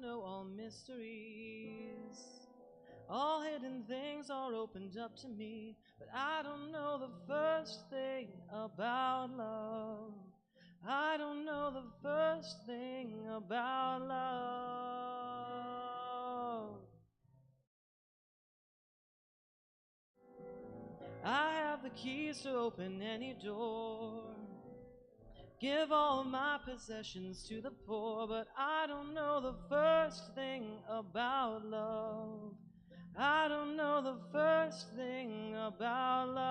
don't know all mysteries. All hidden things are opened up to me, but I don't know the first thing about love. I don't know the first thing about love. I have the keys to open any door, give all my possessions to the poor, but I don't know the first thing about love. I don't know the first thing about love,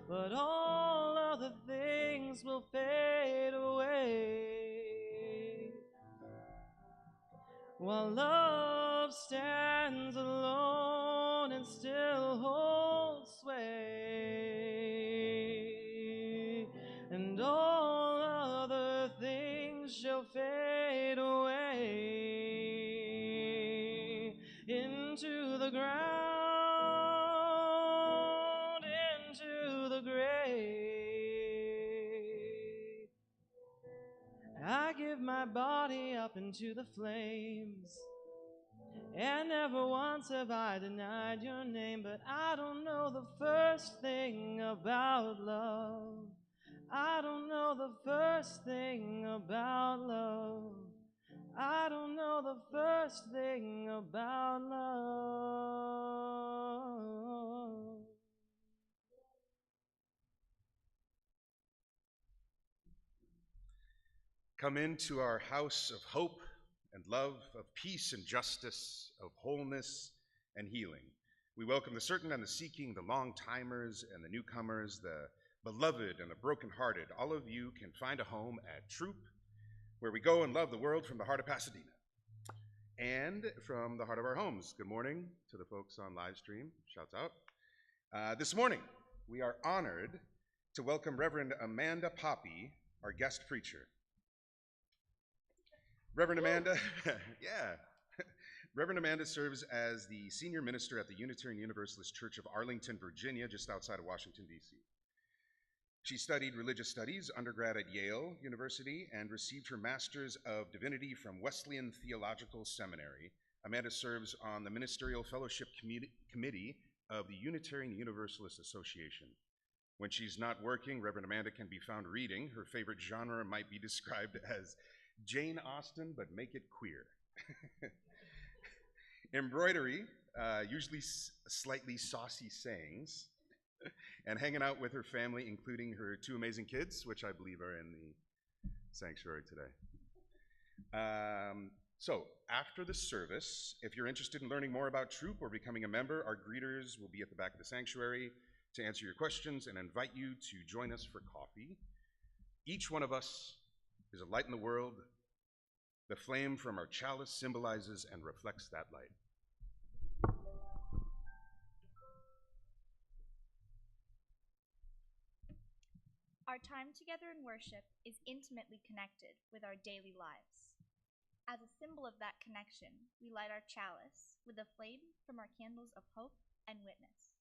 but all other things will fade away, while love stands alone and still holds sway, and all other things shall fade away into the ground, into the grave. I give my body up into the flames, and never once have I denied your name, but I don't know the first thing about love. I don't know the first thing about love. I don't know the first thing about love. Come into our house of hope and love, of peace and justice, of wholeness and healing. We welcome the certain and the seeking, the long-timers and the newcomers, the beloved and the brokenhearted. All of you can find a home at Throop, where we go and love the world from the heart of Pasadena and from the heart of our homes. Good morning to the folks on live stream. Shouts out. This morning, we are honored to welcome Reverend Amanda Poppy, our guest preacher. Reverend Amanda, yeah. Reverend Amanda serves as the senior minister at the Unitarian Universalist Church of Arlington, Virginia, just outside of Washington, D.C. She studied religious studies, undergrad at Yale University, and received her Master's of Divinity from Wesleyan Theological Seminary. Amanda serves on the Ministerial Fellowship Committee of the Unitarian Universalist Association. When she's not working, Reverend Amanda can be found reading. Her favorite genre might be described as Jane Austen, but make it queer. Embroidery, usually slightly saucy sayings, and hanging out with her family, including her two amazing kids, which I believe are in the sanctuary today. So after the service, if you're interested in learning more about Throop or becoming a member, our greeters will be at the back of the sanctuary to answer your questions and invite you to join us for coffee. Each one of us is a light in the world. The flame from our chalice symbolizes and reflects that light. Our time together in worship is intimately connected with our daily lives. As a symbol of that connection, we light our chalice with a flame from our candles of hope and witness.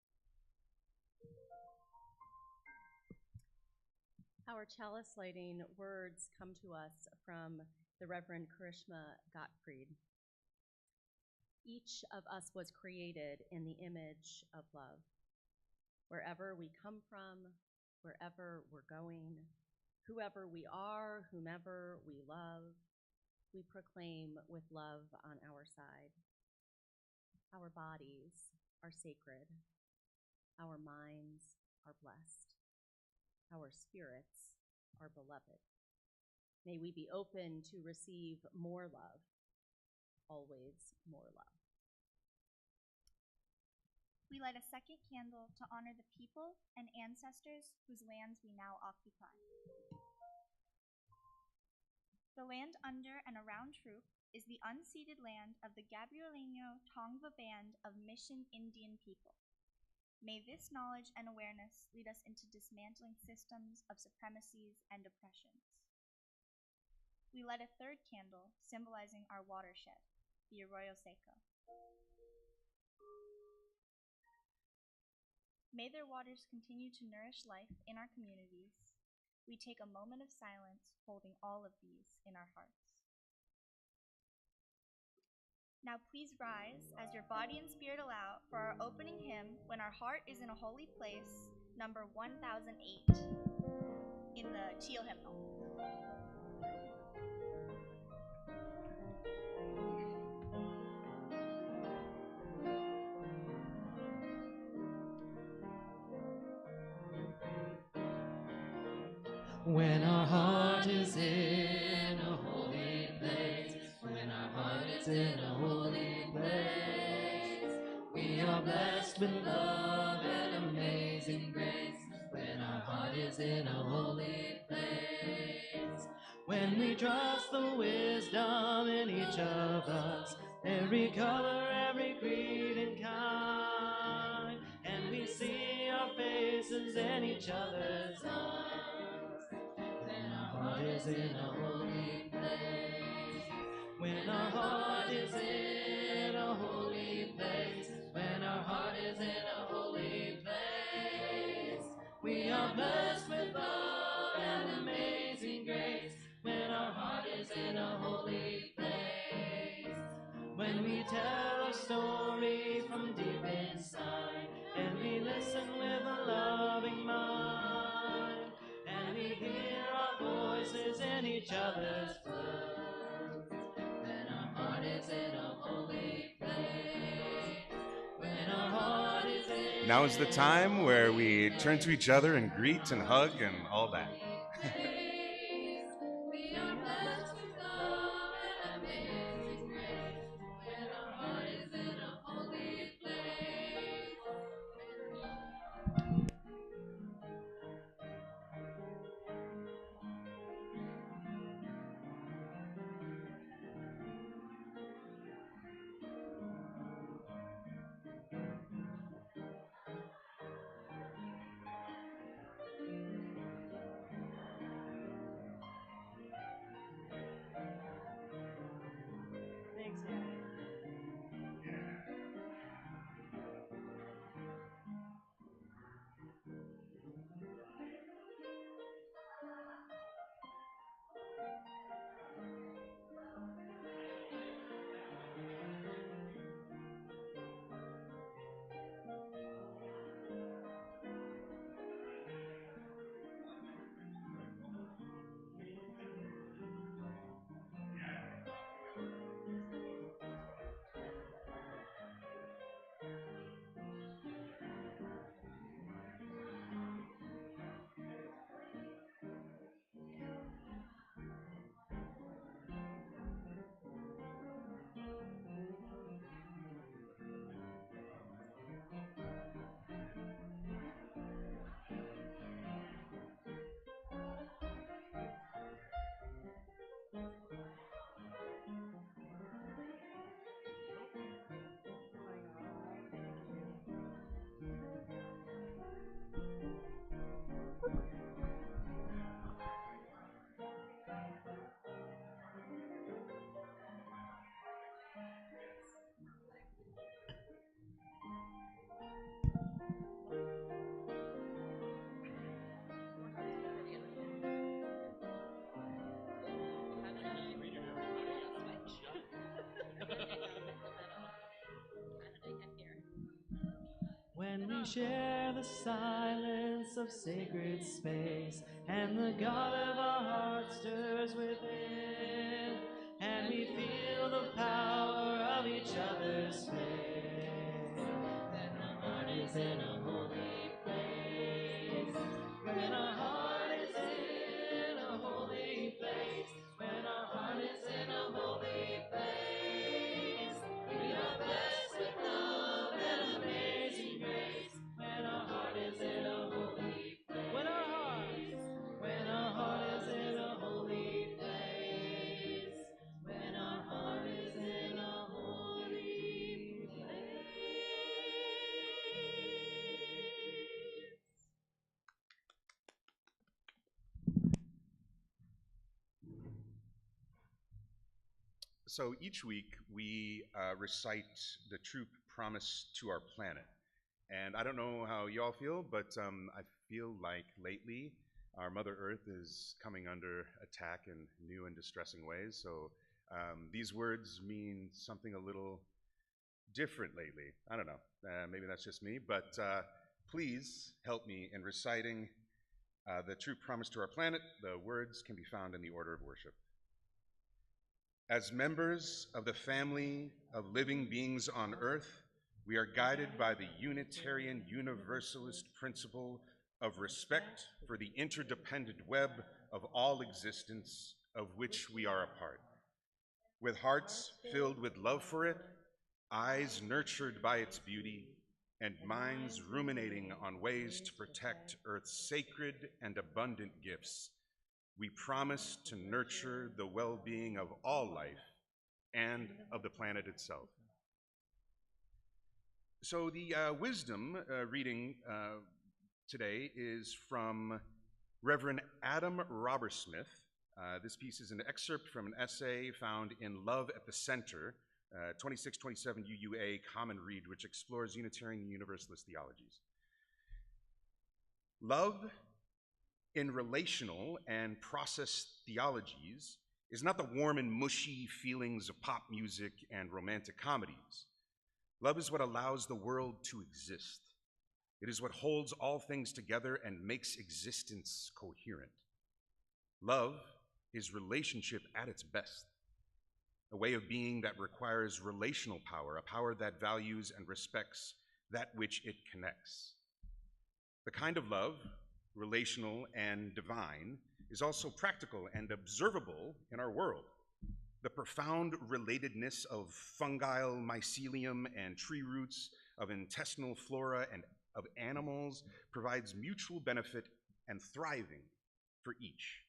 Our chalice lighting words come to us from the Reverend Karishma Gottfried. Each of us was created in the image of love. Wherever we come from, wherever we're going, whoever we are, whomever we love, we proclaim with love on our side. Our bodies are sacred. Our minds are blessed. Our spirits are beloved. May we be open to receive more love, always more love. We light a second candle to honor the people and ancestors whose lands we now occupy. The land under and around Throop is the unceded land of the Gabrielino Tongva Band of Mission Indian people. May this knowledge and awareness lead us into dismantling systems of supremacies and oppressions. We light a third candle symbolizing our watershed, the Arroyo Seco. May their waters continue to nourish life in our communities. We take a moment of silence, holding all of these in our hearts. Now please rise as your body and spirit allow for our opening hymn, When Our Heart is in a Holy Place, number 1008, in the Teal hymnal. When our heart is in a holy place, when our heart is in a holy place, we are blessed with love and amazing grace. When our heart is in a holy place, when we trust the wisdom in each of us, every color, every creed and kind, and we see our faces in each other's eyes. Heart is in a holy place. When our heart is in a holy place. When our heart is in a holy place. We are blessed with love and amazing grace. When our heart is in a holy place. When we tell a story from deep inside, and we listen with a loving mind, and we hear our voices in each other's words, then our heart is in a holy place. When our heart is in Now is the time where we turn to each other and greet and hug and all that. We are blessed with love and amazing grace. When our heart is in a holy place. Thanks, Daddy. When we share the silence of sacred space, and the God of our heart stirs within, and we feel the power of each other's faith, then our heart is in a holy place. When our heart is in a holy place, when our heart is in a holy place, we are blessed with love and amazing grace. When our heart is in a holy place, when our heart is in a holy place, when our heart is in a holy place. So each week we recite the Throop promise to our planet. And I don't know how y'all feel, but I feel like lately our Mother Earth is coming under attack in new and distressing ways. So These words mean something a little different lately. I don't know. Maybe that's just me, but please help me in reciting the true promise to our planet. The words can be found in the order of worship. As members of the family of living beings on earth, we are guided by the Unitarian Universalist principle of respect for the interdependent web of all existence of which we are a part. With hearts filled with love for it, eyes nurtured by its beauty, and minds ruminating on ways to protect Earth's sacred and abundant gifts, we promise to nurture the well-being of all life and of the planet itself. So the wisdom reading today is from Reverend Adam Robersmith. This piece is an excerpt from an essay found in Love at the Center, 2627 UUA Common Read, which explores Unitarian and Universalist theologies. Love in relational and process theologies is not the warm and mushy feelings of pop music and romantic comedies. Love is what allows the world to exist. It is what holds all things together and makes existence coherent. Love is relationship at its best, a way of being that requires relational power, a power that values and respects that which it connects. The kind of love, relational and divine, is also practical and observable in our world. The profound relatedness of fungal mycelium and tree roots, of intestinal flora and of animals provides mutual benefit and thriving for each.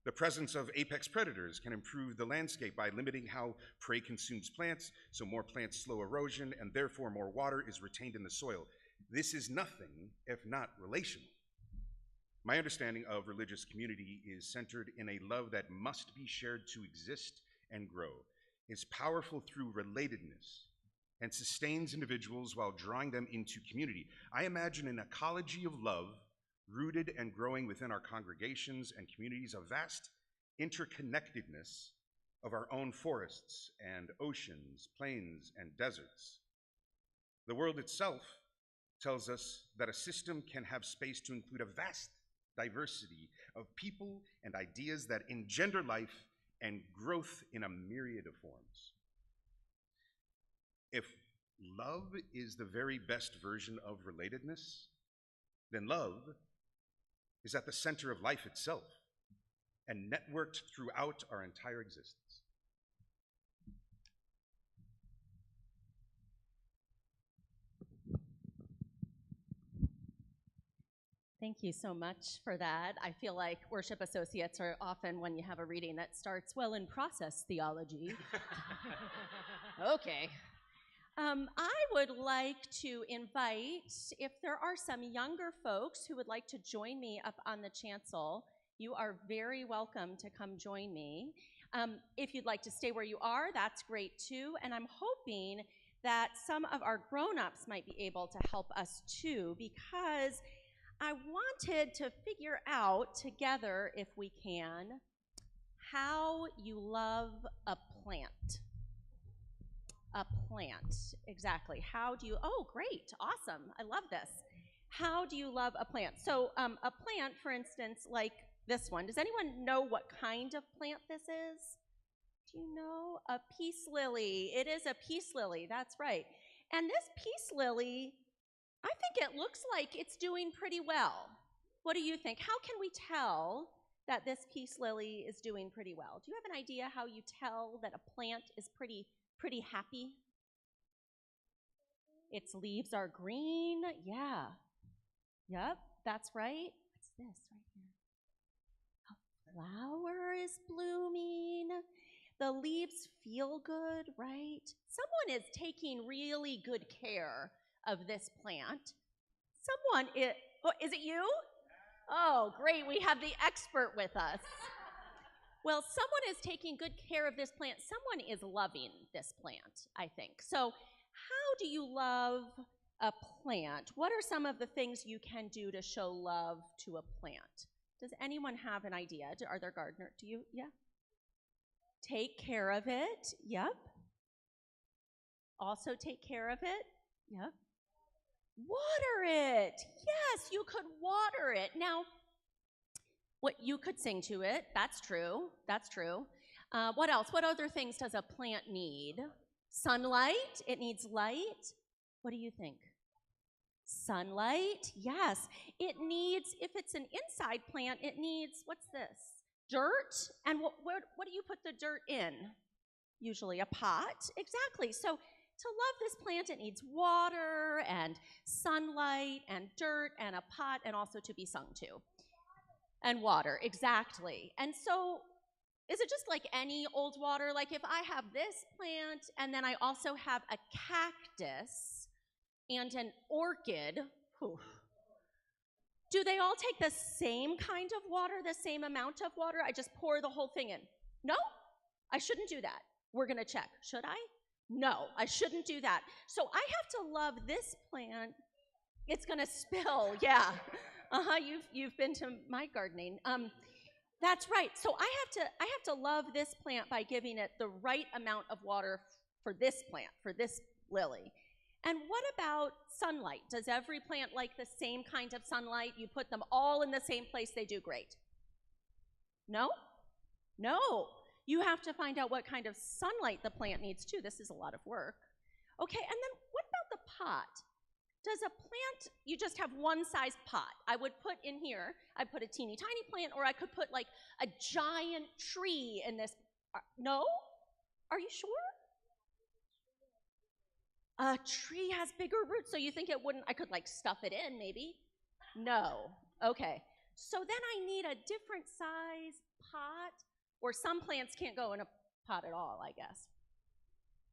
The presence of apex predators can improve the landscape by limiting how prey consumes plants, so more plants slow erosion and therefore more water is retained in the soil. This is nothing if not relational. My understanding of religious community is centered in a love that must be shared to exist and grow, is powerful through relatedness, and sustains individuals while drawing them into community. I imagine an ecology of love rooted and growing within our congregations and communities, a vast interconnectedness of our own forests and oceans, plains and deserts. The world itself tells us that a system can have space to include a vast diversity of people and ideas that engender life and growth in a myriad of forms. If love is the very best version of relatedness, then love is at the center of life itself and networked throughout our entire existence. Thank you so much for that. I feel like worship associates are often, when you have a reading that starts, well, in process theology. Okay. I would like to invite, if there are some younger folks who would like to join me up on the chancel, you are very welcome to come join me. If you'd like to stay where you are, that's great too. And I'm hoping that some of our grown-ups might be able to help us too, because I wanted to figure out together, if we can, how you love a plant. A plant, exactly. How do you, oh, great, awesome, I love this. How do you love a plant? So a plant, for instance, like this one, does anyone know what kind of plant this is? Do you know? A peace lily. It is a peace lily, that's right. And this peace lily, I think it looks like it's doing pretty well. What do you think? How can we tell that this peace lily is doing pretty well? Do you have an idea how you tell that a plant is pretty happy? Its leaves are green. Yeah. Yep, that's right. What's this right here? A flower is blooming. The leaves feel good, right? Someone is taking really good care of this plant. Someone is, oh, is it you? Oh, great, we have the expert with us. Well, someone is taking good care of this plant. Someone is loving this plant, I think. So how do you love a plant? What are some of the things you can do to show love to a plant? Does anyone have an idea? Are there gardeners? Do you? Yeah? Take care of it. Yep. Also take care of it. Yep. Water it. Yes, you could water it. Now, what you could sing to it. That's true. That's true. What else? What other things does a plant need? Sunlight. It needs light. What do you think? Sunlight. Yes. It needs, if it's an inside plant, it needs, what's this? Dirt. And what do you put the dirt in? Usually a pot. Exactly. So to love this plant, it needs water and sunlight and dirt and a pot, and also to be sung to. And water, exactly. And so is it just like any old water? Like if I have this plant and then I also have a cactus and an orchid, whew, do they all take the same kind of water, the same amount of water? I just pour the whole thing in. No, I shouldn't do that. We're gonna check. Should I? No, I shouldn't do that. So I have to love this plant. It's gonna spill, yeah. You've been to my gardening. That's right. So I have to love this plant by giving it the right amount of water for this plant, for this lily. And what about sunlight? Does every plant like the same kind of sunlight? You put them all in the same place, they do great. No? No. You have to find out what kind of sunlight the plant needs too. This is a lot of work. Okay, and then what about the pot? Does a plant, you just have one size pot? I would put in here, I'd put a teeny tiny plant, or I could put like a giant tree in this. No? Are you sure? A tree has bigger roots, so you think it wouldn't, I could like stuff it in maybe? No. Okay. So then I need a different size pot, or some plants can't go in a pot at all, I guess.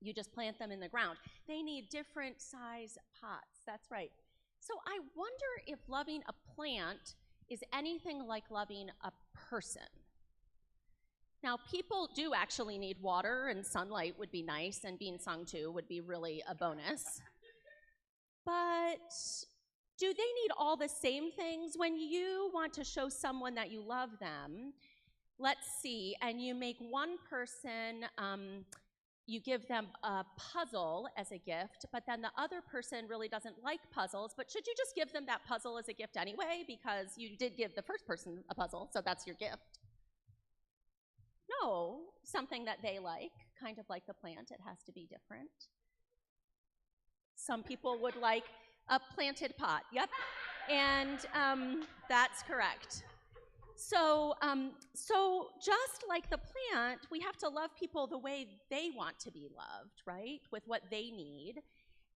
You just plant them in the ground. They need different size pots. That's right. So I wonder if loving a plant is anything like loving a person. Now, people do actually need water, and sunlight would be nice, and being sung to would be really a bonus. But do they need all the same things? When you want to show someone that you love them, let's see, and you make one person, you give them a puzzle as a gift, but then the other person really doesn't like puzzles, but should you just give them that puzzle as a gift anyway, because you did give the first person a puzzle, so that's your gift? No, something that they like, kind of like the plant, it has to be different. Some people would like a planted pot, yep, and that's correct. So just like the plant, we have to love people the way they want to be loved, right? With what they need.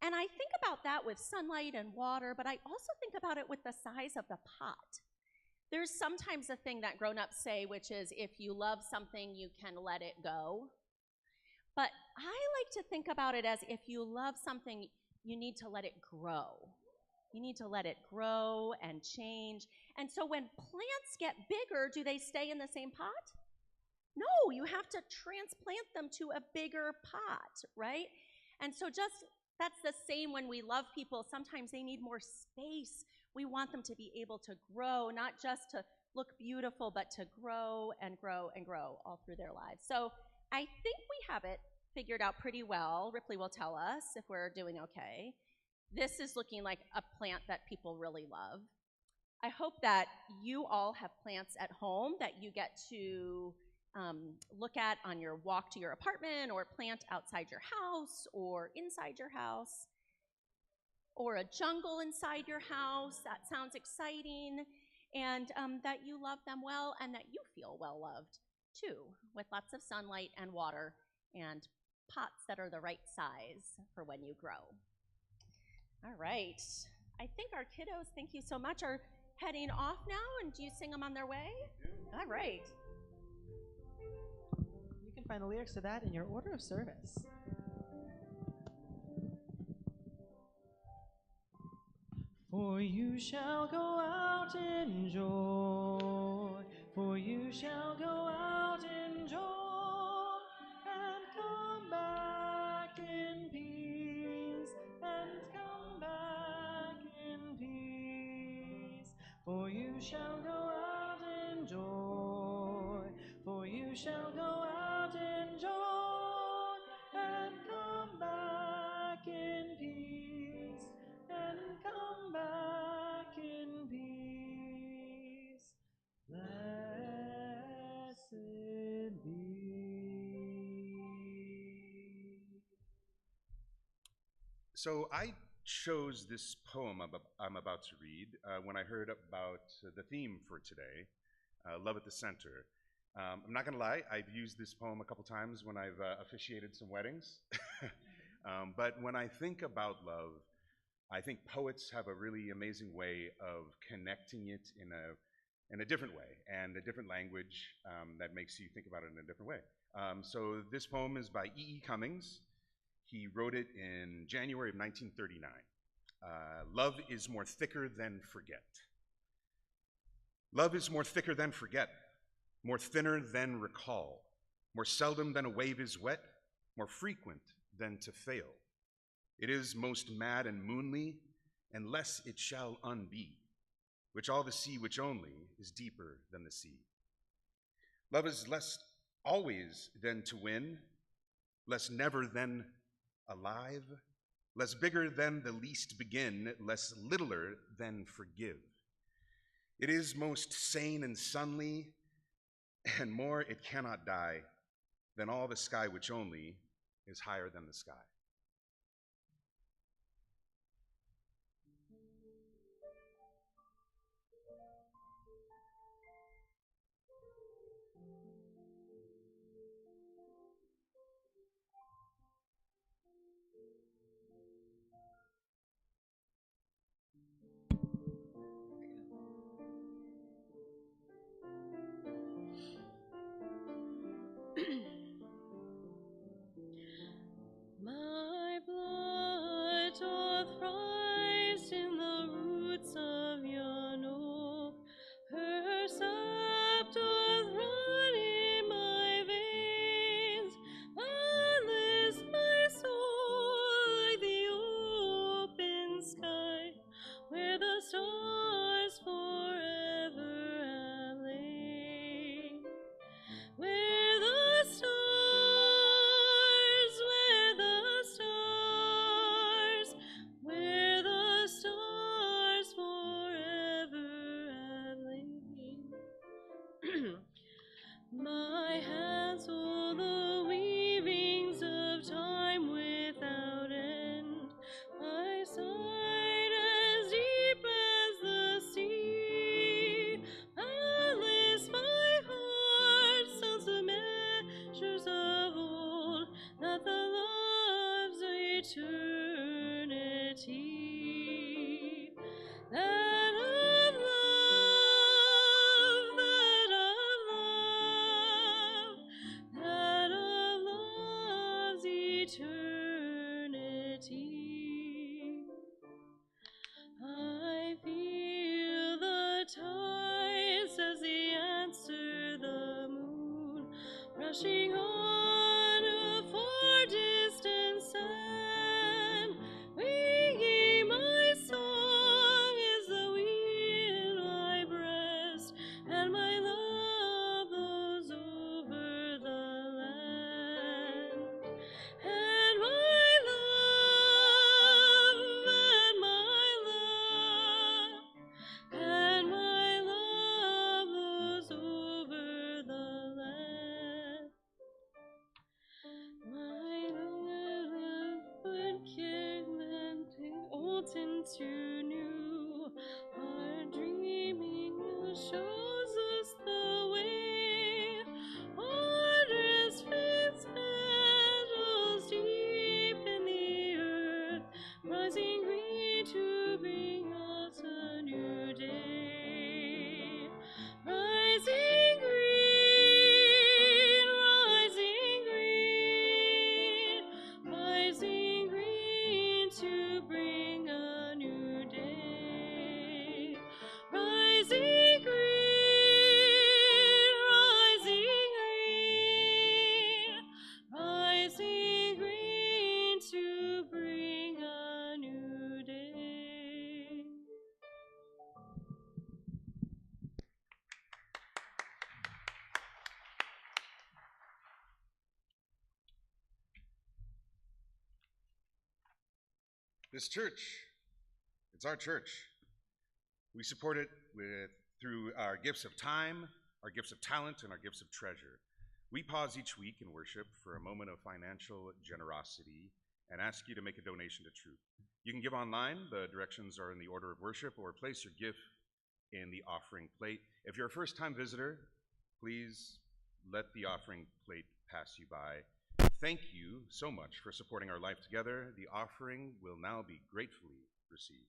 And I think about that with sunlight and water, but I also think about it with the size of the pot. There's sometimes a thing that grown-ups say, which is if you love something, you can let it go. But I like to think about it as if you love something, you need to let it grow. You need to let it grow and change. And so when plants get bigger, do they stay in the same pot? No, you have to transplant them to a bigger pot, right? And so that's the same when we love people. Sometimes they need more space. We want them to be able to grow, not just to look beautiful, but to grow and grow and grow all through their lives. So I think we have it figured out pretty well. Ripley will tell us if we're doing okay. This is looking like a plant that people really love. I hope that you all have plants at home that you get to look at on your walk to your apartment, or plant outside your house or inside your house, or a jungle inside your house. That sounds exciting. And that you love them well, and that you feel well loved too, with lots of sunlight and water and pots that are the right size for when you grow. All right. I think our kiddos, thank you so much, are heading off now. And do you sing them on their way? All right. You can find the lyrics to that in your order of service. For you shall go out in joy, for you shall go out in joy, and come back in peace, and come back in peace. For you shall go out in joy, for you shall go out in So I chose this poem I'm about to read when I heard about the theme for today, Love at the Center. I'm not going to lie, I've used this poem a couple times when I've officiated some weddings. But when I think about love, I think poets have a really amazing way of connecting it in a different way and a different language that makes you think about it in a different way. So this poem is by E.E. Cummings. He wrote it in January of 1939. Love is more thicker than forget. Love is more thicker than forget, more thinner than recall, more seldom than a wave is wet, more frequent than to fail. It is most mad and moonly, and less it shall unbe, which all the sea which only is deeper than the sea. Love is less always than to win, less never than alive, less bigger than the least begin, less littler than forgive. It is most sane and sunly, and more it cannot die than all the sky which only is higher than the sky. My blood doth rise in the roots of yon oak, her sap doth run in my veins, boundless my soul like the open sky, where the stars forever have lain. Where the stars, forever have lain. My hands hold the weavings of time without end. My sight as deep as the sea. Boundless my heart sounds the measures of old, that the love's eternity. That of love, that of love's eternity. I feel the tides as they answer the moon, rushing on a far distant sand, ringing my song as the wind my breast, and my love blows over the land. And my love, and my love blows over the land. My love would old into new, our dreaming shows us the way. Wondrous faith petals deep in the earth, rising green to bring us a new day. Rising green, rising green to bring a new day. Rising green, rising green to bring a new day. This church, it's our church. We support it through our gifts of time, our gifts of talent, and our gifts of treasure. We pause each week in worship for a moment of financial generosity and ask you to make a donation to Throop. You can give online. The directions are in the order of worship, or place your gift in the offering plate. If you're a first-time visitor, please let the offering plate pass you by. Thank you so much for supporting our life together. The offering will now be gratefully received.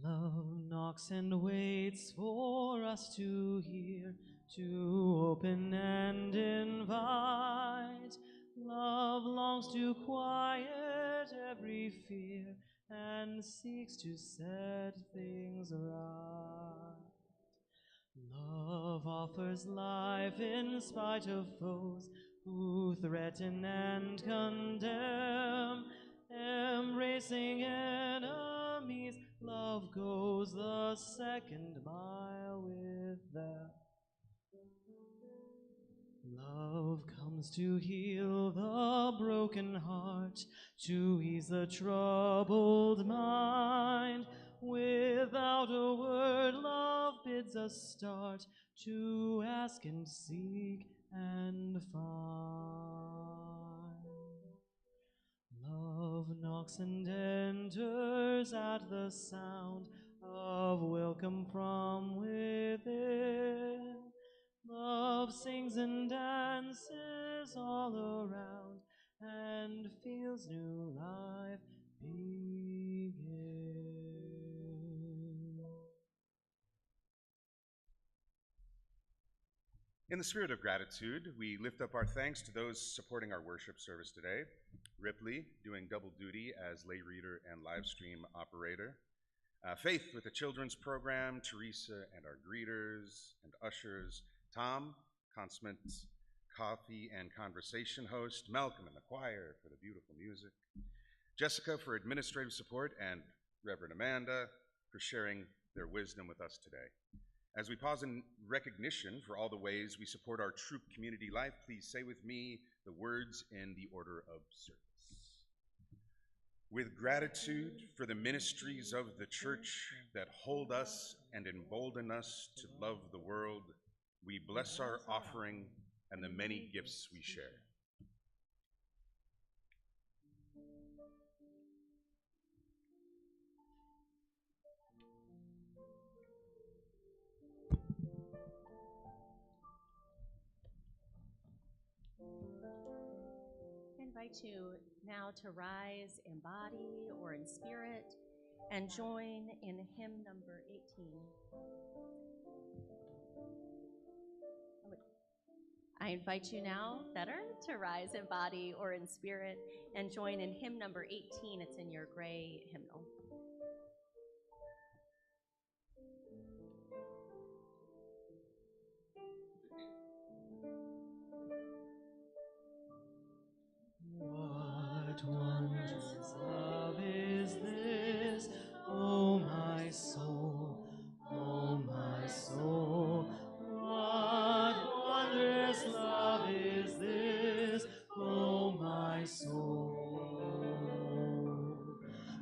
Love knocks and waits for us to hear, to open and invite. Love longs to quiet every fear and seeks to set things right. Love offers life in spite of foes who threaten and condemn. Embracing enemies, love goes the second mile with them. Love comes to heal the broken heart, to ease the troubled mind. Without a word, love bids us start to ask and seek and find. Love knocks and enters at the sound of welcome from within. Love sings and dances all around and feels new life begin. In the spirit of gratitude, we lift up our thanks to those supporting our worship service today. Ripley, doing double duty as lay reader and live stream operator. Faith with the children's program, Teresa and our greeters and ushers, Tom, consummate coffee and conversation host, Malcolm and the choir for the beautiful music, Jessica for administrative support, and Reverend Amanda for sharing their wisdom with us today. As we pause in recognition for all the ways we support our Throop community life, please say with me the words in the order of service. With gratitude for the ministries of the church that hold us and embolden us to love the world, we bless our offering and the many gifts we share. I invite you now to rise in body or in spirit and join in hymn number 18. I invite you now, better, to rise in body or in spirit and join in hymn number 18. It's in your gray hymnal. What wondrous love is this, oh my soul, oh my soul. What wondrous love is this, oh my soul.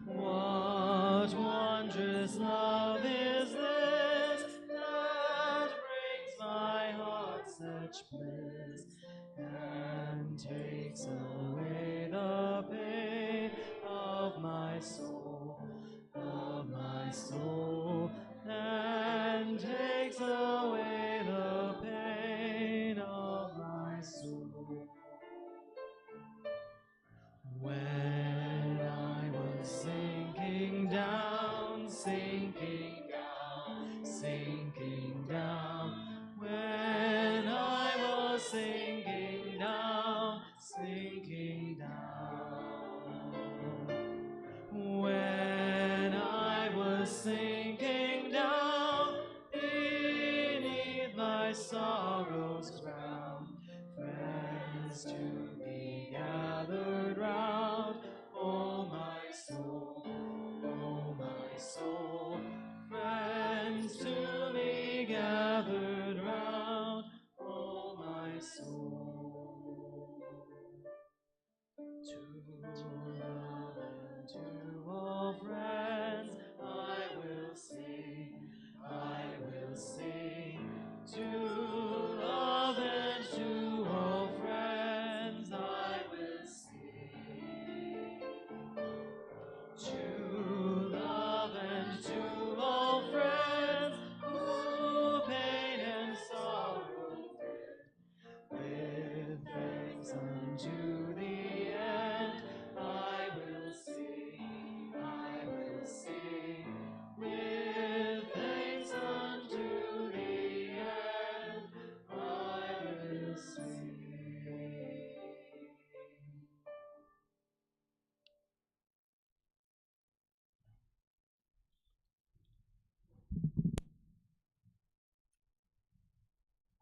What wondrous love is this that brings my heart such bliss and takes away the pain of my soul, and takes away the pain of my soul. When I was sinking down, when I was sinking down, when I was sinking down beneath my sorrow's crown, friends to be gathered round. Oh my soul, friends to be gathered round. Oh my soul. To love and to all friends I will sing, I will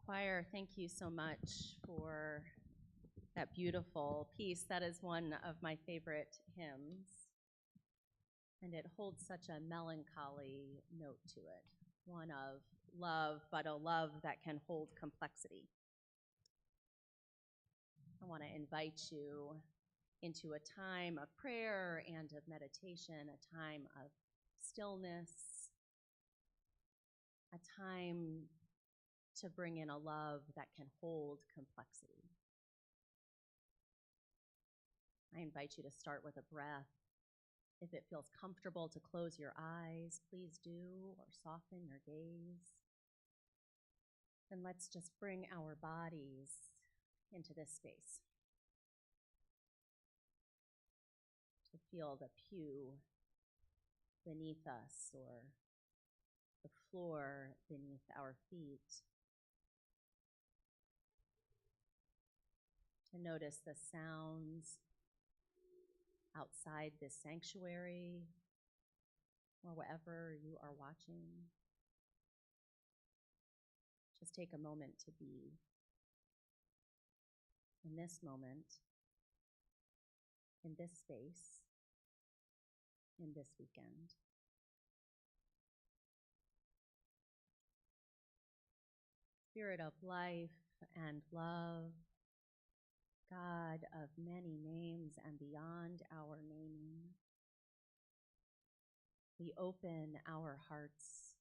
Choir, thank you so much for that beautiful piece. That is one of my favorite hymns, and it holds such a melancholy note to it, one of love, but a love that can hold complexity. I want to invite you into a time of prayer and of meditation, a time of stillness, a time to bring in a love that can hold complexity. I invite you to start with a breath. If it feels comfortable to close your eyes, please do, or soften your gaze. And let's just bring our bodies into this space to feel the pew beneath us or the floor beneath our feet. To notice the sounds outside this sanctuary or wherever you are watching. Just take a moment to be in this moment, in this space, in this weekend. Spirit of life and love, God of many names and beyond our naming, we open our hearts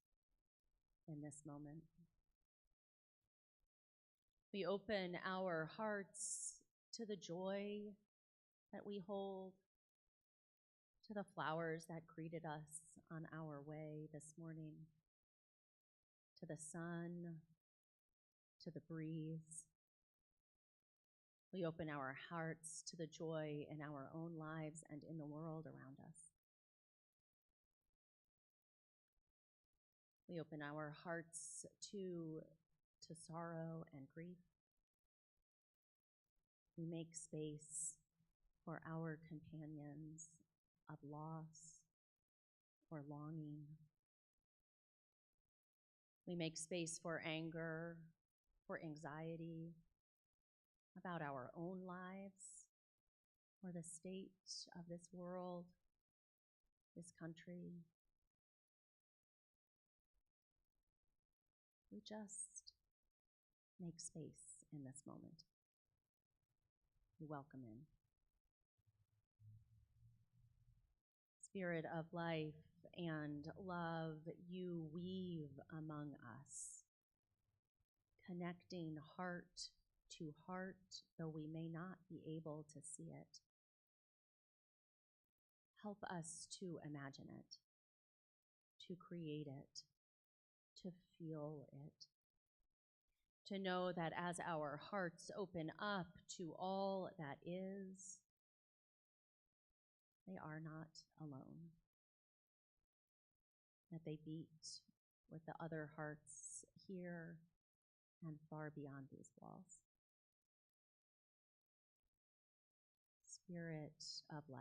in this moment. We open our hearts to the joy that we hold, to the flowers that greeted us on our way this morning, to the sun, to the breeze. We open our hearts to the joy in our own lives and in the world around us. We open our hearts to sorrow and grief. We make space for our companions of loss or longing. We make space for anger, for anxiety about our own lives or the state of this world, this country. We just make space in this moment. We welcome in. Spirit of life and love, you weave among us, connecting heart to heart, though we may not be able to see it. Help us to imagine it, to create it, to feel it, to know that as our hearts open up to all that is, they are not alone, that they beat with the other hearts here and far beyond these walls. Spirit of life,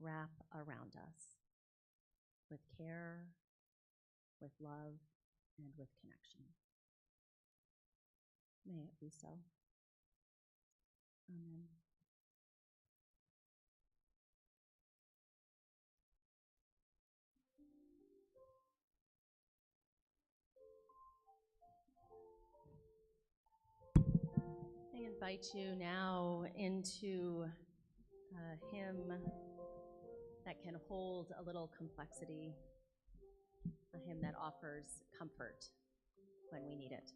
wrap around us with care, with love, and with connection. May it be so. Amen. I invite you now into a hymn that can hold a little complexity, a hymn that offers comfort when we need it.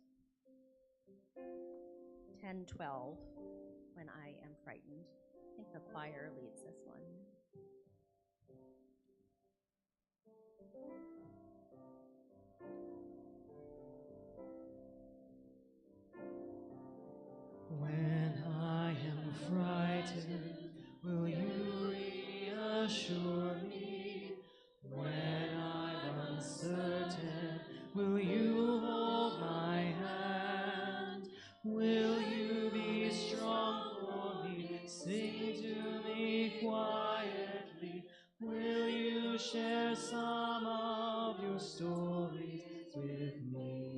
10:12, When I Am Frightened. I think the choir leads this one. When I am frightened, will you reassure me? When I'm uncertain, will you hold my hand? Will you be strong for me? Sing to me quietly. Will you share some of your stories with me?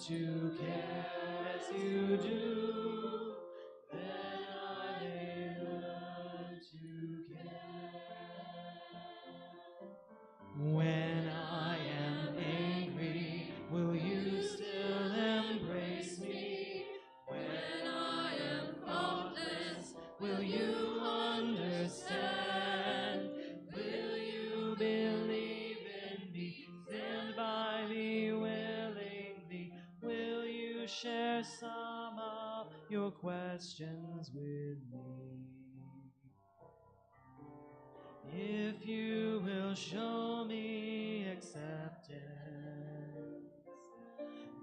to care as you do, then I may learn to care. When I am angry, will you still embrace me? When I am thoughtless, will you understand? Will you believe in me? Stand by me willingly? Will you share some of your questions with me? If you will show me acceptance,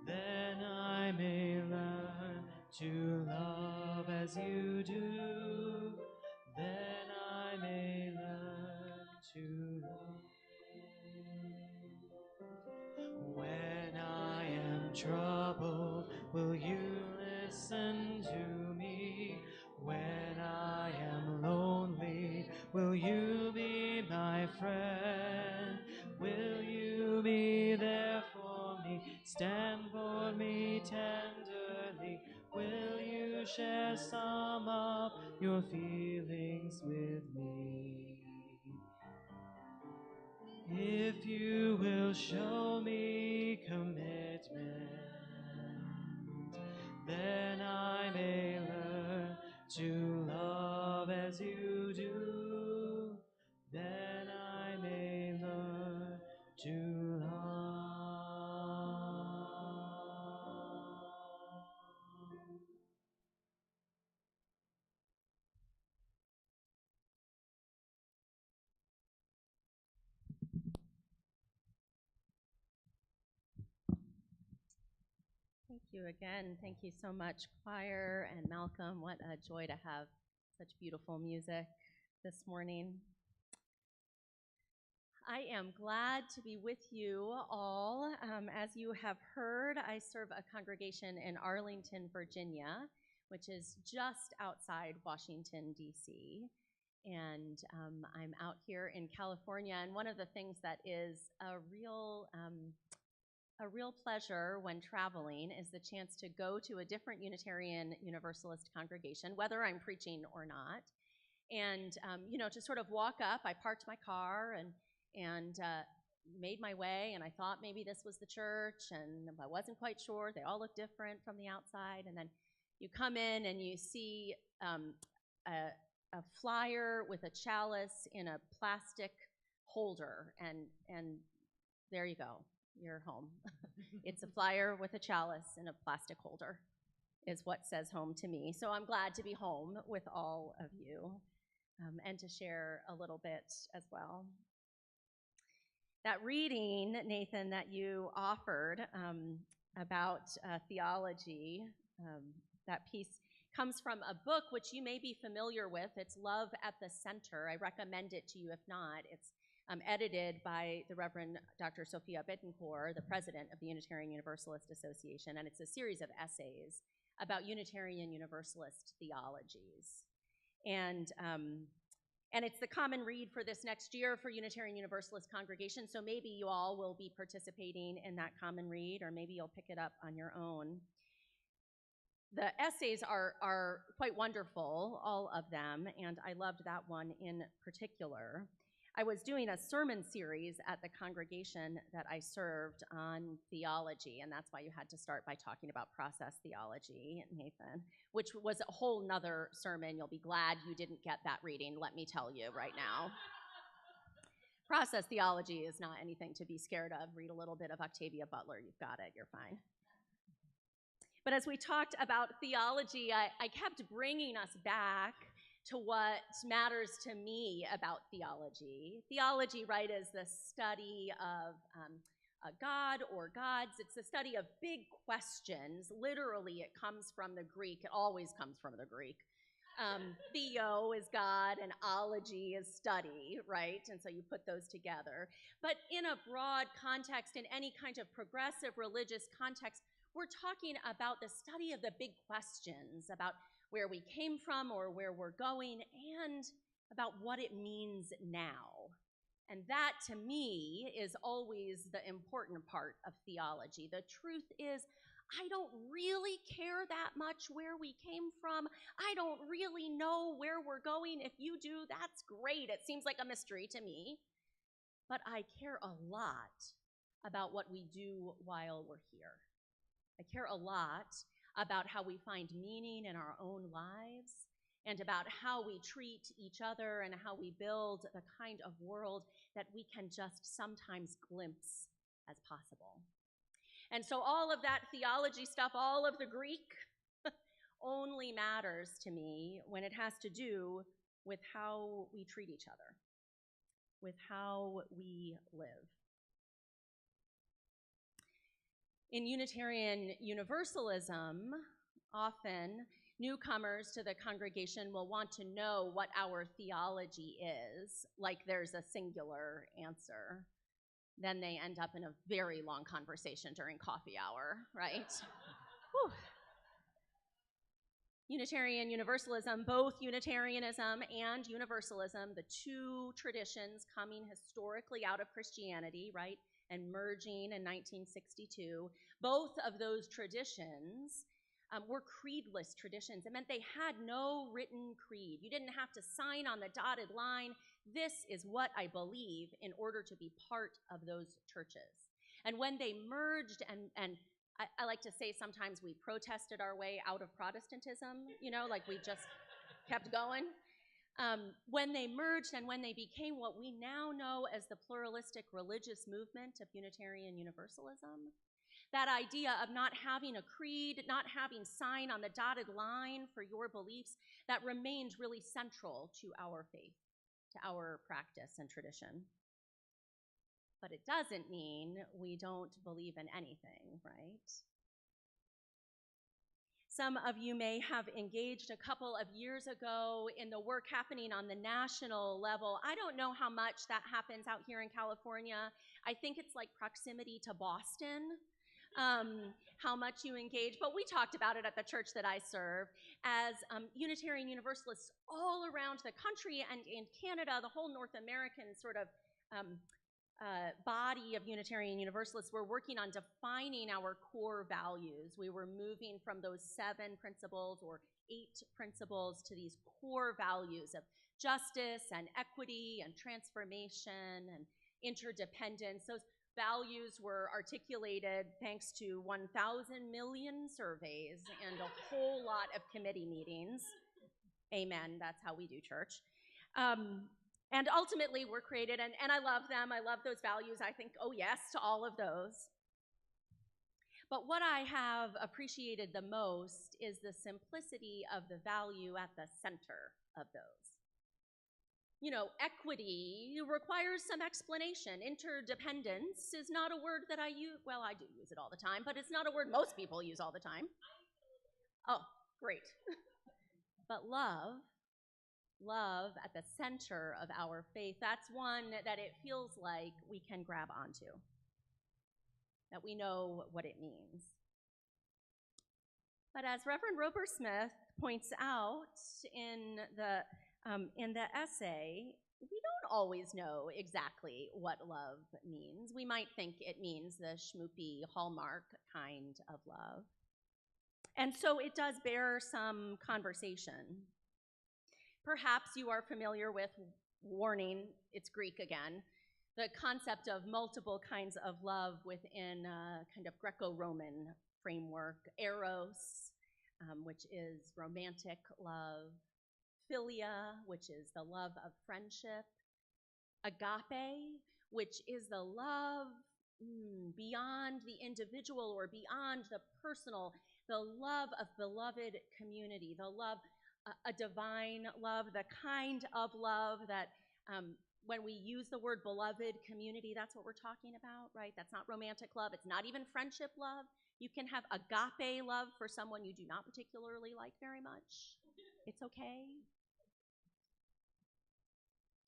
then I may learn to love as you do. Then I may learn to love. When I am troubled, will you listen to me? When I am lonely, will you be my friend? Will you be there for me? Stand for me tenderly? Will you share some of your feelings with me? If you will show me commitment, then I may learn to love as you do. Then I may learn to love. Thank you again. Thank you so much, choir and Malcolm. What a joy to have such beautiful music this morning. I am glad to be with you all. As you have heard, I serve a congregation in Arlington, Virginia, which is just outside Washington, D.C. And I'm out here in California. And one of the things that is a real pleasure when traveling is the chance to go to a different Unitarian Universalist congregation, whether I'm preaching or not. And, to sort of walk up, I parked my car and made my way, and I thought maybe this was the church, and I wasn't quite sure. They all look different from the outside. And then you come in and you see a flyer with a chalice in a plastic holder, and there you go. You're home. It's a flyer with a chalice in a plastic holder is what says home to me. So I'm glad to be home with all of you and to share a little bit as well. That reading, Nathan, that you offered about theology, that piece comes from a book which you may be familiar with. It's Love at the Center. I recommend it to you if not. It's edited by the Reverend Dr. Sophia Bettencourt, the president of the Unitarian Universalist Association, and it's a series of essays about Unitarian Universalist theologies. And it's the common read for this next year for Unitarian Universalist congregations, so maybe you all will be participating in that common read, or maybe you'll pick it up on your own. The essays are quite wonderful, all of them, and I loved that one in particular. I was doing a sermon series at the congregation that I served on theology, and that's why you had to start by talking about process theology, Nathan, which was a whole nother sermon. You'll be glad you didn't get that reading, let me tell you right now. Process theology is not anything to be scared of. Read a little bit of Octavia Butler. You've got it. You're fine. But as we talked about theology, I kept bringing us back to what matters to me about theology. Theology, right, is the study of a God or gods. It's the study of big questions. Literally, it comes from the Greek. It always comes from the Greek. Theo is God and ology is study, right? And so you put those together. But in a broad context, in any kind of progressive religious context, we're talking about the study of the big questions, about where we came from or where we're going, and about what it means now. And that, to me, is always the important part of theology. The truth is, I don't really care that much where we came from. I don't really know where we're going. If you do, that's great. It seems like a mystery to me. But I care a lot about what we do while we're here. I care a lot about how we find meaning in our own lives and about how we treat each other and how we build the kind of world that we can just sometimes glimpse as possible. And so all of that theology stuff, all of the Greek, only matters to me when it has to do with how we treat each other, with how we live. In Unitarian Universalism, often newcomers to the congregation will want to know what our theology is, like there's a singular answer. Then they end up in a very long conversation during coffee hour, right? Unitarian Universalism, both Unitarianism and Universalism, the two traditions coming historically out of Christianity, right, and merging in 1962, both of those traditions were creedless traditions. It meant they had no written creed. You didn't have to sign on the dotted line, this is what I believe, in order to be part of those churches. And when they merged, and I like to say sometimes we protested our way out of Protestantism, like we just kept going. When they merged and when they became what we now know as the pluralistic religious movement of Unitarian Universalism, that idea of not having a creed, not having sign on the dotted line for your beliefs, that remained really central to our faith, to our practice and tradition. But it doesn't mean we don't believe in anything, right? Some of you may have engaged a couple of years ago in the work happening on the national level. I don't know how much that happens out here in California. I think it's like proximity to Boston, how much you engage. But we talked about it at the church that I serve as Unitarian Universalists all around the country and in Canada, the whole North American sort of body of Unitarian Universalists were working on defining our core values. We were moving from those 7 principles or 8 principles to these core values of justice and equity and transformation and interdependence. Those values were articulated thanks to 1,000 million surveys and a whole lot of committee meetings. Amen, that's how we do church. And ultimately, we're created, and I love them. I love those values. I think, oh yes, to all of those. But what I have appreciated the most is the simplicity of the value at the center of those. Equity requires some explanation. Interdependence is not a word that I use. Well, I do use it all the time, but it's not a word most people use all the time. Oh, great. But love at the center of our faith, that's one that it feels like we can grab onto, that we know what it means. But as Reverend Rober-Smith points out in the essay, we don't always know exactly what love means. We might think it means the schmoopy Hallmark kind of love. And so it does bear some conversation. Perhaps you are familiar with, warning, it's Greek again, the concept of multiple kinds of love within a kind of Greco-Roman framework. Eros, which is romantic love. Philia, which is the love of friendship. Agape, which is the love beyond the individual or beyond the personal, the love of beloved community, the love, a divine love, the kind of love that when we use the word beloved community, that's what we're talking about, right? That's not romantic love. It's not even friendship love. You can have agape love for someone you do not particularly like very much. It's okay.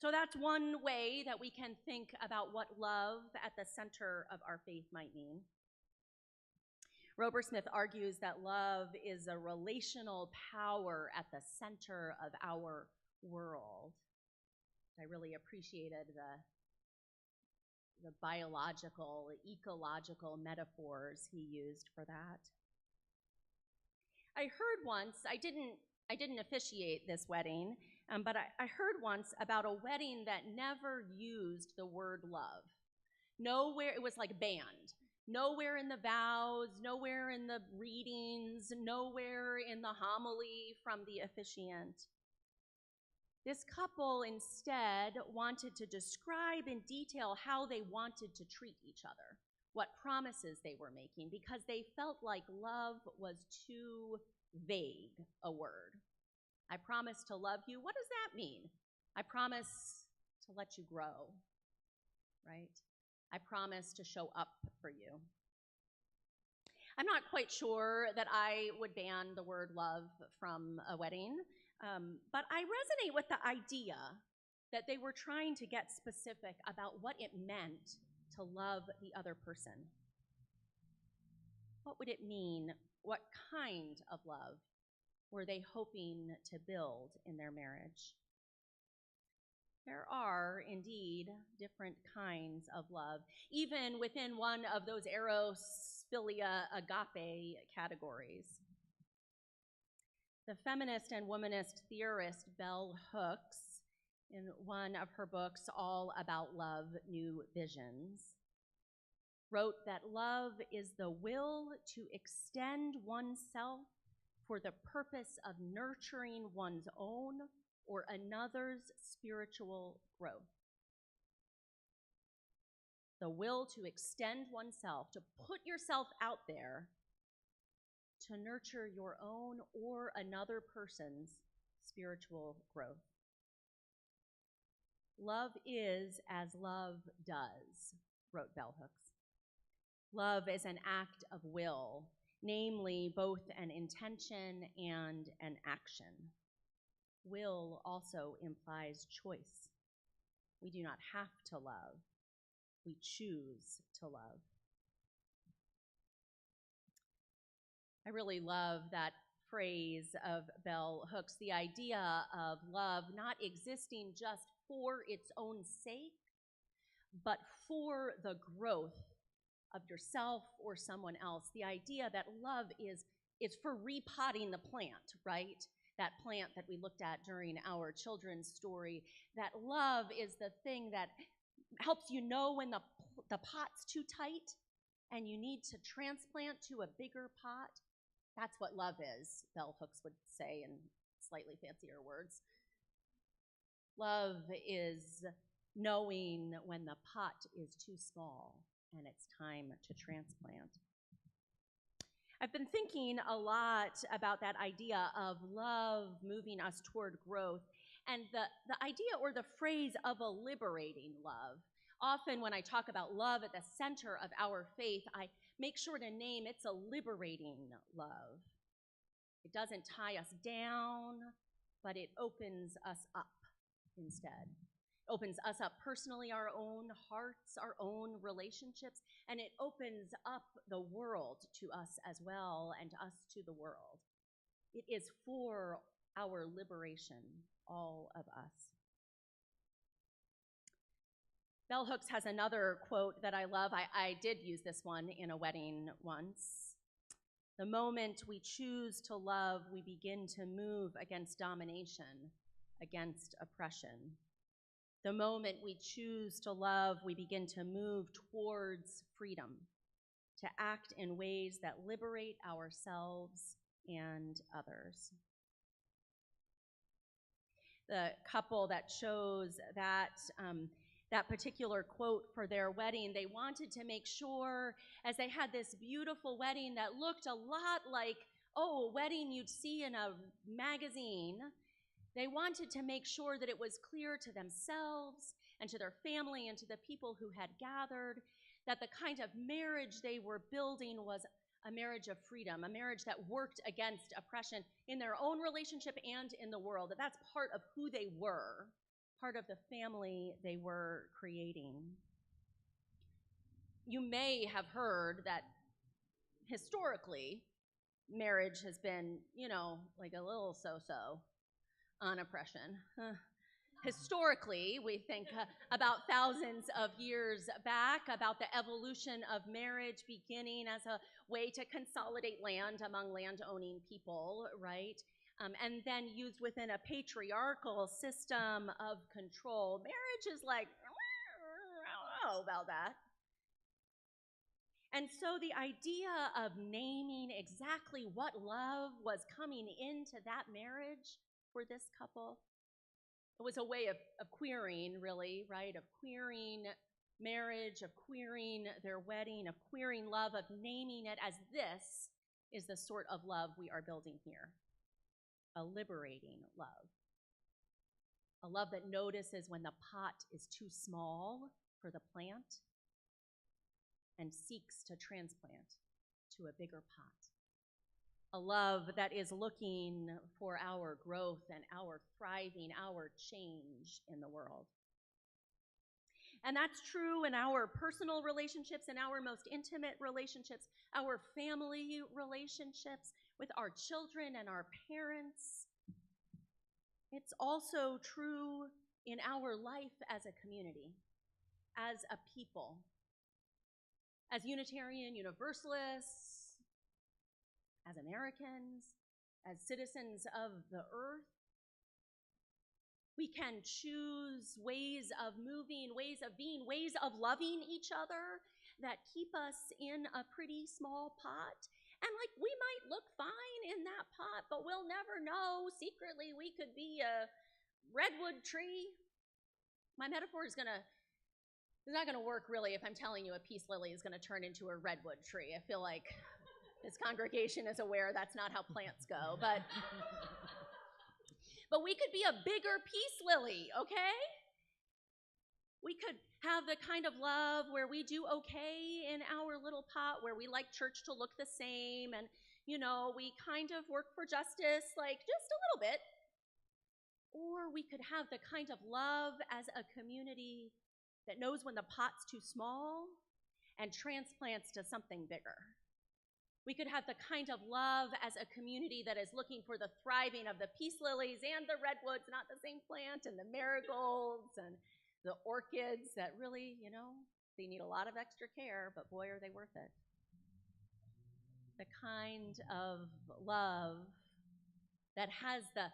So that's one way that we can think about what love at the center of our faith might mean. Rober-Smith argues that love is a relational power at the center of our world. I really appreciated the biological, ecological metaphors he used for that. I heard once, I didn't officiate this wedding, but I heard once about a wedding that never used the word love. Nowhere, it was like banned. Nowhere in the vows, nowhere in the readings, nowhere in the homily from the officiant. This couple instead wanted to describe in detail how they wanted to treat each other, what promises they were making, because they felt like love was too vague a word. I promise to love you. What does that mean? I promise to let you grow, right? I promise to show up for you. I'm not quite sure that I would ban the word love from a wedding, but I resonate with the idea that they were trying to get specific about what it meant to love the other person. What would it mean? What kind of love were they hoping to build in their marriage? There are, indeed, different kinds of love, even within one of those eros, philia, agape categories. The feminist and womanist theorist Bell Hooks, in one of her books, All About Love, New Visions, wrote that love is the will to extend oneself for the purpose of nurturing one's own or another's spiritual growth. The will to extend oneself, to put yourself out there to nurture your own or another person's spiritual growth. Love is as love does, wrote Bell Hooks. Love is an act of will, namely both an intention and an action. Will also implies choice. We do not have to love. We choose to love. I really love that phrase of Bell Hooks, the idea of love not existing just for its own sake, but for the growth of yourself or someone else. The idea that love is for repotting the plant, right? That plant that we looked at during our children's story. That love is the thing that helps you know when the pot's too tight and you need to transplant to a bigger pot. That's what love is, Bell Hooks would say in slightly fancier words. Love is knowing when the pot is too small and it's time to transplant. I've been thinking a lot about that idea of love moving us toward growth and the idea or the phrase of a liberating love. Often when I talk about love at the center of our faith, I make sure to name it's a liberating love. It doesn't tie us down, but it opens us up instead. It opens us up personally, our own hearts, our own relationships, and it opens up the world to us as well and us to the world. It is for our liberation, all of us. Bell Hooks has another quote that I love. I did use this one in a wedding once. The moment we choose to love, we begin to move against domination, against oppression. The moment we choose to love, we begin to move towards freedom, to act in ways that liberate ourselves and others. The couple that chose that particular quote for their wedding, they wanted to make sure, as they had this beautiful wedding that looked a lot like, a wedding you'd see in a magazine, they wanted to make sure that it was clear to themselves and to their family and to the people who had gathered that the kind of marriage they were building was a marriage of freedom, a marriage that worked against oppression in their own relationship and in the world, that that's part of who they were, part of the family they were creating. You may have heard that historically, marriage has been, like a little so-so on oppression. Historically, we think about thousands of years back, about the evolution of marriage beginning as a way to consolidate land among land-owning people, right? And then used within a patriarchal system of control. Marriage is like, I don't know about that. And so the idea of naming exactly what love was coming into that marriage for this couple, it was a way of queering, really, right? Of queering marriage, of queering their wedding, of queering love, of naming it as this is the sort of love we are building here. A liberating love. A love that notices when the pot is too small for the plant and seeks to transplant to a bigger pot. A love that is looking for our growth and our thriving, our change in the world. And that's true in our personal relationships, in our most intimate relationships, our family relationships with our children and our parents. It's also true in our life as a community, as a people, as Unitarian Universalists, as Americans, as citizens of the earth. We can choose ways of moving, ways of being, ways of loving each other that keep us in a pretty small pot. And like, we might look fine in that pot, but we'll never know. Secretly, we could be a redwood tree. My metaphor is not gonna work really if I'm telling you a peace lily is gonna turn into a redwood tree. I feel like this congregation is aware that's not how plants go, but we could be a bigger peace lily, okay? We could have the kind of love where we do okay in our little pot, where we like church to look the same, and, you know, we kind of work for justice, like, just a little bit. Or we could have the kind of love as a community that knows when the pot's too small and transplants to something bigger. We could have the kind of love as a community that is looking for the thriving of the peace lilies and the redwoods, not the same plant, and the marigolds and the orchids that really, you know, they need a lot of extra care, but boy, are they worth it. The kind of love that has the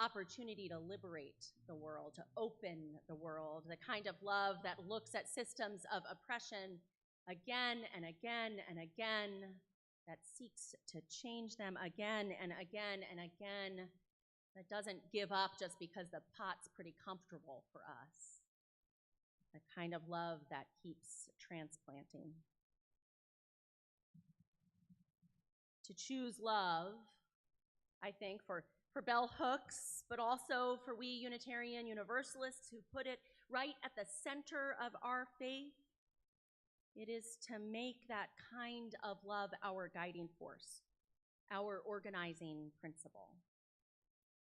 opportunity to liberate the world, to open the world, the kind of love that looks at systems of oppression again and again and again, that seeks to change them again and again and again, that doesn't give up just because the pot's pretty comfortable for us. The kind of love that keeps transplanting. To choose love, I think, for bell hooks, but also for we Unitarian Universalists who put it right at the center of our faith, it is to make that kind of love our guiding force, our organizing principle.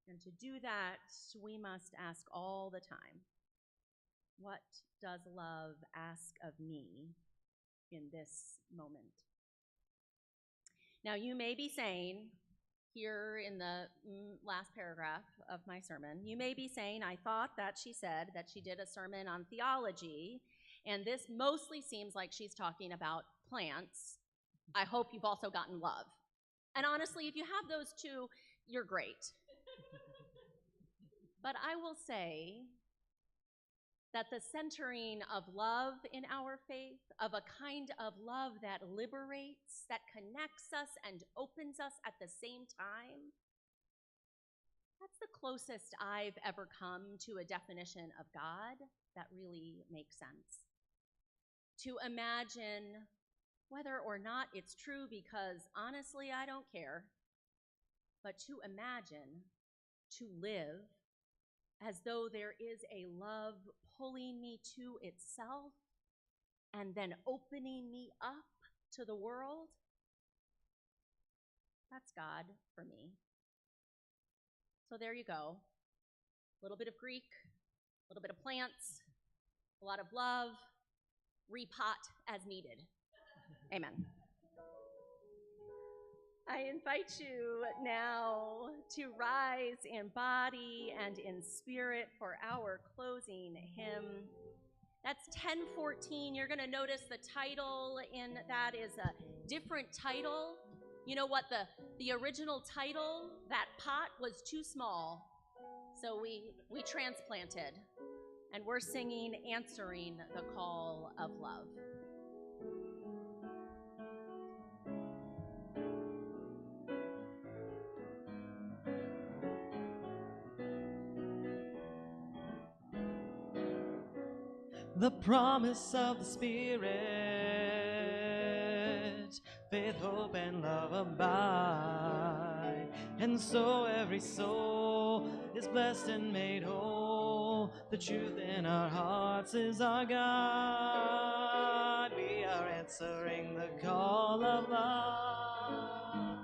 And to do that, we must ask all the time, what does love ask of me in this moment? Now, you may be saying, here in the last paragraph of my sermon, you may be saying, I thought that she said that she did a sermon on theology, and this mostly seems like she's talking about plants. I hope you've also gotten love. And honestly, if you have those two, you're great. But I will say that the centering of love in our faith, of a kind of love that liberates, that connects us and opens us at the same time, that's the closest I've ever come to a definition of God that really makes sense. To imagine whether or not it's true, because honestly, I don't care, but to imagine, to live, as though there is a love pulling me to itself and then opening me up to the world, that's God for me. So there you go. A little bit of Greek, a little bit of plants, a lot of love, repot as needed. Amen. I invite you now to rise in body and in spirit for our closing hymn. That's 1014. You're going to notice the title in that is a different title. You know what? The original title, that pot was too small. So we transplanted. And we're singing Answering the Call of Love. The promise of the Spirit, faith, hope, and love abide. And so every soul is blessed and made whole. The truth in our hearts is our God. We are answering the call of love.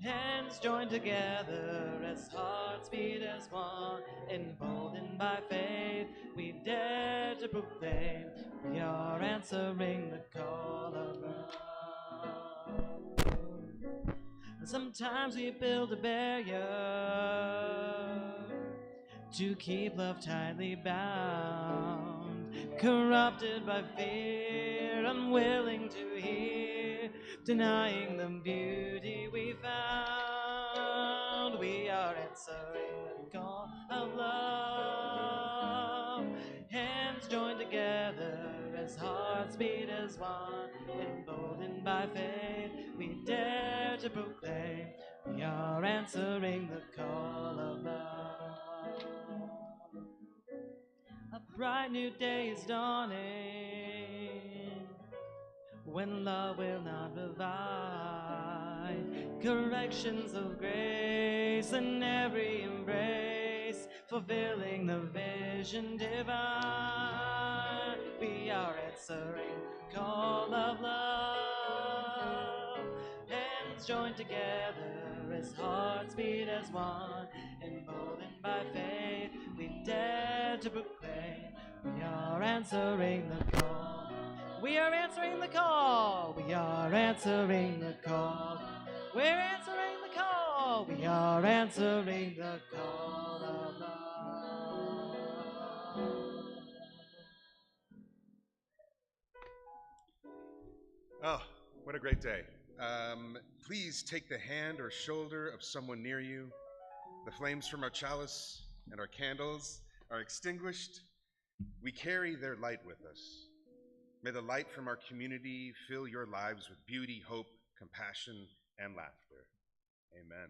Hands joined together as hearts beat as one, emboldened by faith, we dare to proclaim we are answering the call of love. Sometimes we build a barrier to keep love tightly bound, corrupted by fear, unwilling to hear, denying the beauty we found. We are answering the call of love. Hands joined together as hearts beat as one, emboldened by faith, we dare to proclaim we are answering the call of love. A bright new day is dawning, when love will not divide. Corrections of grace in every embrace, fulfilling the vision divine. We are answering the call of love. Hands joined together as hearts beat as one, emboldened by faith, we dare to proclaim we are answering the call. We are answering the call. We are answering the call. We're answering the call. We are answering the call of love. Oh, what a great day. Please take the hand or shoulder of someone near you. The flames from our chalice and our candles are extinguished. We carry their light with us. May the light from our community fill your lives with beauty, hope, compassion, and laughter. Amen.